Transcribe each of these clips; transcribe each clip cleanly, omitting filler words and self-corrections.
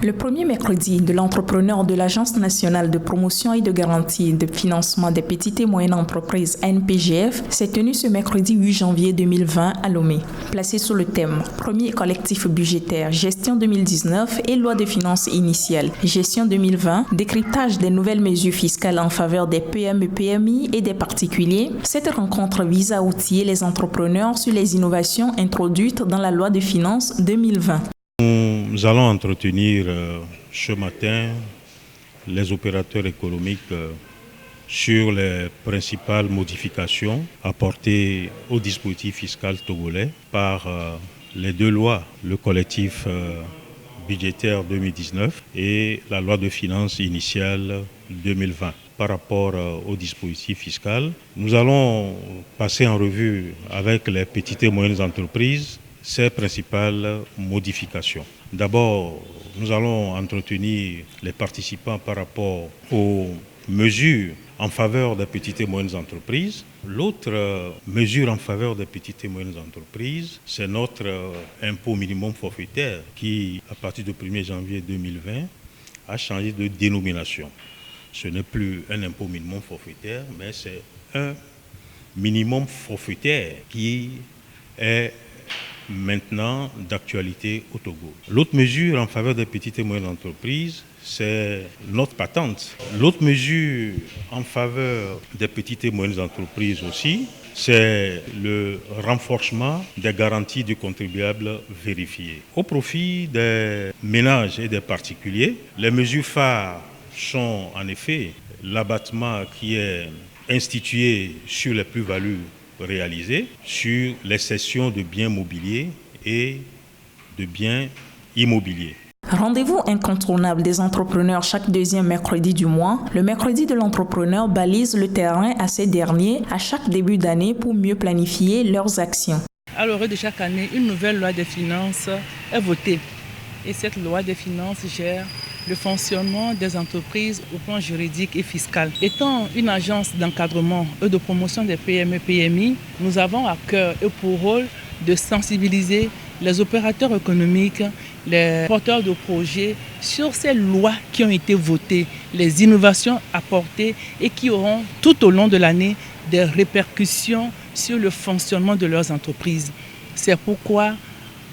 Le premier mercredi de l'entrepreneur de l'Agence nationale de promotion et de garantie de financement des petites et moyennes entreprises ANPGF s'est tenu ce mercredi 8 janvier 2020 à Lomé. Placé sous le thème « Premier collectif budgétaire, gestion 2019 et loi de finances initiale, gestion 2020, décryptage des nouvelles mesures fiscales en faveur des PME, PMI et des particuliers », cette rencontre vise à outiller les entrepreneurs sur les innovations introduites dans la loi de finances 2020. Nous allons entretenir ce matin les opérateurs économiques sur les principales modifications apportées au dispositif fiscal togolais par les deux lois, le collectif budgétaire 2019 et la loi de finances initiale 2020. Par rapport au dispositif fiscal, nous allons passer en revue avec les petites et moyennes entreprises ces principales modifications. D'abord, nous allons entretenir les participants par rapport aux mesures en faveur des petites et moyennes entreprises. L'autre mesure en faveur des petites et moyennes entreprises, c'est notre impôt minimum forfaitaire qui, à partir du 1er janvier 2020, a changé de dénomination. Ce n'est plus un impôt minimum forfaitaire, mais c'est un minimum forfaitaire qui est maintenant d'actualité au Togo. L'autre mesure en faveur des petites et moyennes entreprises, c'est notre patente. L'autre mesure en faveur des petites et moyennes entreprises aussi, c'est le renforcement des garanties du contribuable vérifié. Au profit des ménages et des particuliers, les mesures phares sont en effet l'abattement qui est institué sur les plus-values réalisées, sur les cessions de biens mobiliers et de biens immobiliers. Rendez-vous incontournable des entrepreneurs chaque deuxième mercredi du mois. Le mercredi de l'entrepreneur balise le terrain à ces derniers à chaque début d'année pour mieux planifier leurs actions. À l'orée de chaque année, une nouvelle loi des finances est votée. Et cette loi des finances gère le fonctionnement des entreprises au plan juridique et fiscal. Étant une agence d'encadrement et de promotion des PME-PMI, nous avons à cœur et pour rôle de sensibiliser les opérateurs économiques, les porteurs de projets sur ces lois qui ont été votées, les innovations apportées et qui auront tout au long de l'année des répercussions sur le fonctionnement de leurs entreprises. C'est pourquoi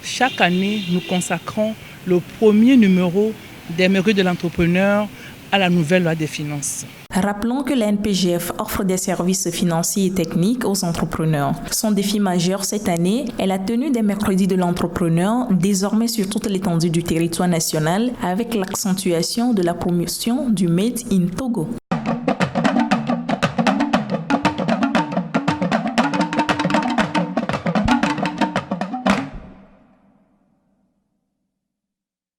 chaque année, nous consacrons le premier numéro des mercredis de l'entrepreneur à la nouvelle loi des finances. Rappelons que l'ANPGF offre des services financiers et techniques aux entrepreneurs. Son défi majeur cette année est la tenue des mercredis de l'entrepreneur, désormais sur toute l'étendue du territoire national, avec l'accentuation de la promotion du Made in Togo.